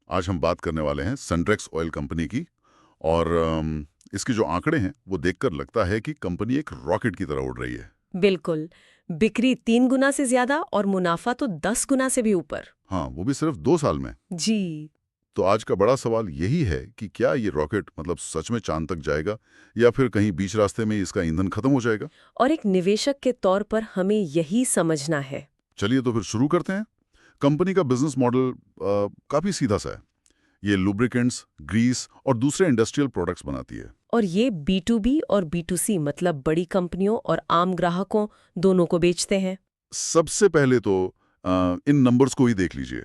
आज हम बात करने वाले हैं सनड्रेक्स ऑयल कंपनी की। और इसके जो आंकड़े हैं वो देखकर लगता है कि कंपनी एक रॉकेट की तरह उड़ रही है। बिल्कुल। बिक्री 3 गुना से ज्यादा और मुनाफा तो 10 गुना से भी ऊपर। हाँ, वो भी सिर्फ 2 साल में। जी। तो आज का बड़ा सवाल यही है कि क्या ये रॉकेट मतलब सच में चांद तक जाएगा या फिर कहीं बीच रास्ते में इसका ईंधन खत्म हो जाएगा। और एक निवेशक के तौर पर हमें यही समझना है। चलिए तो फिर शुरू करते हैं। कंपनी का बिजनेस मॉडल काफी सीधा सा है। ये लुब्रिकेंट्स, ग्रीस और दूसरे इंडस्ट्रियल प्रोडक्ट्स बनाती है। और ये B2B और B2C मतलब बड़ी कंपनियों और आम ग्राहकों दोनों को बेचते हैं। सबसे पहले तो इन नंबर्स को ही देख लीजिए।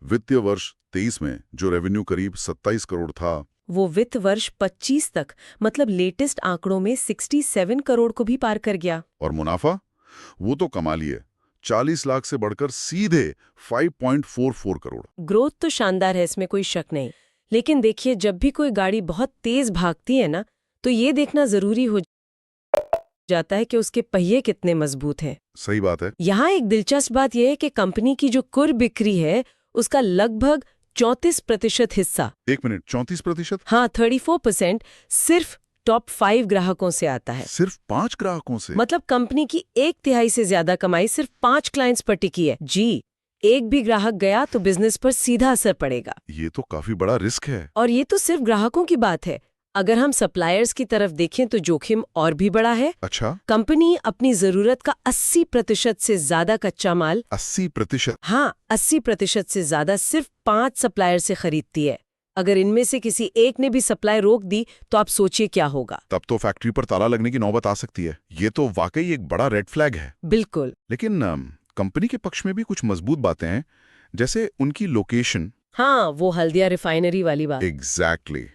वित्तीय वर्ष 23 में जो रेवेन्यू करीब 27 करोड़ था, वो वित्त वर्ष 25 तक मतलब लेटेस्ट आंकड़ों में 67 करोड़ को भी पार कर गया। और मुनाफा वो तो कमाली है, 40 लाख से बढ़कर सीधे 5.44 करोड़। ग्रोथ तो शानदार है, इसमें कोई शक नहीं। लेकिन देखिए, जब भी कोई गाड़ी बहुत तेज भागती है ना, तो ये देखना जरूरी हो जाता है कि उसके पहिए कितने मजबूत हैं। सही बात है। यहाँ एक दिलचस्प बात यह है कि कंपनी की जो कुल बिक्री है उसका लगभग 34% हिस्सा, 1 मिनट, 34%? हाँ 34%, सिर्फ टॉप 5 ग्राहकों से आता है। सिर्फ 5 ग्राहकों से? मतलब कंपनी की 1/3 से ज्यादा कमाई सिर्फ 5 क्लाइंट्स पर टिकी है। जी, एक भी ग्राहक गया तो बिजनेस पर सीधा असर पड़ेगा। ये तो काफी बड़ा रिस्क है। और ये तो सिर्फ ग्राहकों की बात है। अगर हम सप्लायर्स की तरफ देखें तो जोखिम और भी बड़ा है। अच्छा, कंपनी अपनी जरूरत का 80% से ज्यादा कच्चा माल, 80%? हाँ 80% से ज्यादा सिर्फ 5 सप्लायर से खरीदती है। अगर इनमें से किसी एक ने भी सप्लाई रोक दी तो आप सोचिए क्या होगा। तब तो फैक्ट्री पर ताला लगने की नौबत आ सकती है। ये तो वाकई एक बड़ा रेड फ्लैग है। बिल्कुल। लेकिन कंपनी के पक्ष में भी कुछ मजबूत बातें हैं, जैसे उनकी लोकेशन। हाँ, वो हल्दिया रिफाइनरी वाली बात। एग्जैक्टली।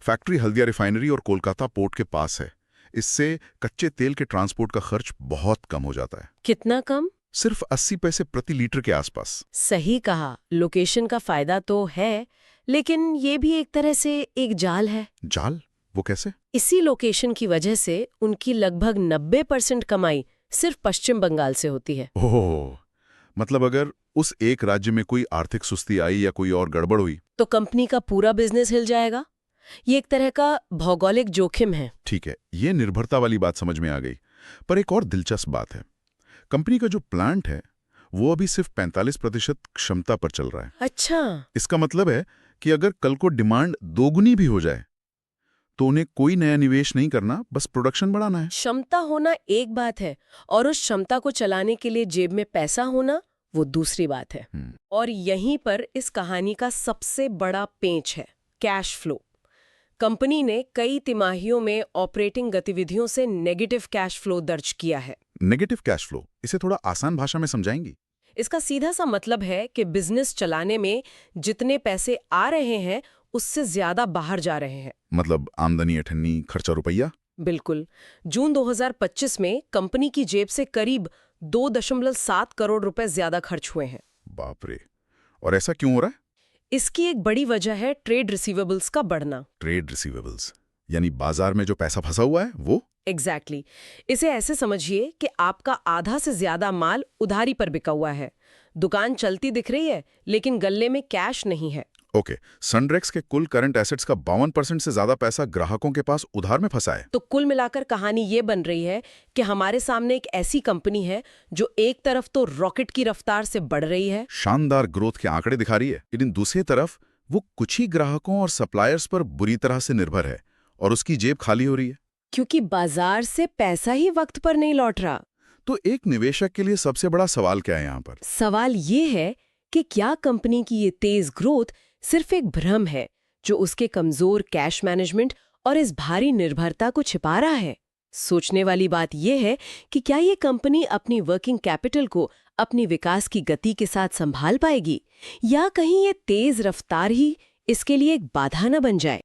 फैक्ट्री हल्दिया रिफाइनरी और कोलकाता पोर्ट के पास है। इससे कच्चे तेल के ट्रांसपोर्ट का खर्च बहुत कम हो जाता है। कितना कम? सिर्फ 80 पैसे प्रति लीटर के आसपास। सही कहा। लोकेशन का फायदा तो है, लेकिन ये भी एक तरह से एक जाल है। जाल? वो कैसे? इसी लोकेशन की वजह से उनकी लगभग 90% कमाई सिर्फ पश्चिम बंगाल से होती है। ओह, मतलब अगर उस एक राज्य में कोई आर्थिक सुस्ती आई या कोई और गड़बड़ हुई तो कंपनी का पूरा बिजनेस हिल जाएगा। ये एक तरह का भौगोलिक जोखिम है। ठीक है, ये निर्भरता वाली बात समझ में आ गई। पर एक और दिलचस्प बात है, कंपनी का जो प्लांट है वो अभी सिर्फ 45% क्षमता पर चल रहा है। अच्छा। इसका मतलब है कि अगर कल को डिमांड दोगुनी भी हो जाए तो उन्हें कोई नया निवेश नहीं करना, बस प्रोडक्शन बढ़ाना है। क्षमता होना एक बात है और उस क्षमता को चलाने के लिए जेब में पैसा होना वो दूसरी बात है। और यहीं पर इस कहानी का सबसे बड़ा पेंच है, कैश फ्लो। कंपनी ने कई तिमाहियों में ऑपरेटिंग गतिविधियों से नेगेटिव कैश फ्लो दर्ज किया है। नेगेटिव कैश फ्लो, इसे थोड़ा आसान भाषा में समझाएंगी? इसका सीधा सा मतलब है कि बिजनेस चलाने में जितने पैसे आ रहे हैं उससे ज्यादा बाहर जा रहे हैं। मतलब आमदनी अठन्नी, खर्चा रुपया। बिल्कुल। जून 2025 में कंपनी की जेब से करीब 2.7 करोड़ रुपए ज्यादा खर्च हुए हैं। बाप रे। और ऐसा क्यों हो रहा है? इसकी एक बड़ी वजह है ट्रेड रिसीवेबल्स का बढ़ना। ट्रेड रिसीवेबल्स यानी बाजार में जो पैसा फंसा हुआ है वो? एग्जैक्टली। इसे ऐसे समझिए कि आपका आधा से ज्यादा माल उधारी पर बिका हुआ है। दुकान चलती दिख रही है लेकिन गल्ले में कैश नहीं है। ओके, सनड्रेक्स के कुल करंट एसेट्स का 52% से ज्यादा पैसा ग्राहकों के पास उधार में फंसा है। तो कुल मिलाकर कहानी ये बन रही है कि हमारे सामने एक ऐसी कंपनी है जो एक तरफ तो रॉकेट की रफ्तार से बढ़ रही है, शानदार ग्रोथ के आंकड़े दिखा रही है, लेकिन दूसरी तरफ वो कुछ ही ग्राहकों और सप्लायर्स पर बुरी तरह से निर्भर है और उसकी जेब खाली हो रही है। क्योंकि बाजार से पैसा ही वक्त पर नहीं लौट रहा। तो एक निवेशक के लिए सबसे बड़ा सवाल क्या है यहाँ पर? सवाल ये है कि क्या कंपनी की ये तेज ग्रोथ सिर्फ एक भ्रम है जो उसके कमजोर कैश मैनेजमेंट और इस भारी निर्भरता को छिपा रहा है। सोचने वाली बात यह है कि क्या ये कंपनी अपनी वर्किंग कैपिटल को अपनी विकास की गति के साथ संभाल पाएगी या कहीं ये तेज रफ्तार ही इसके लिए एक बाधा न बन जाए।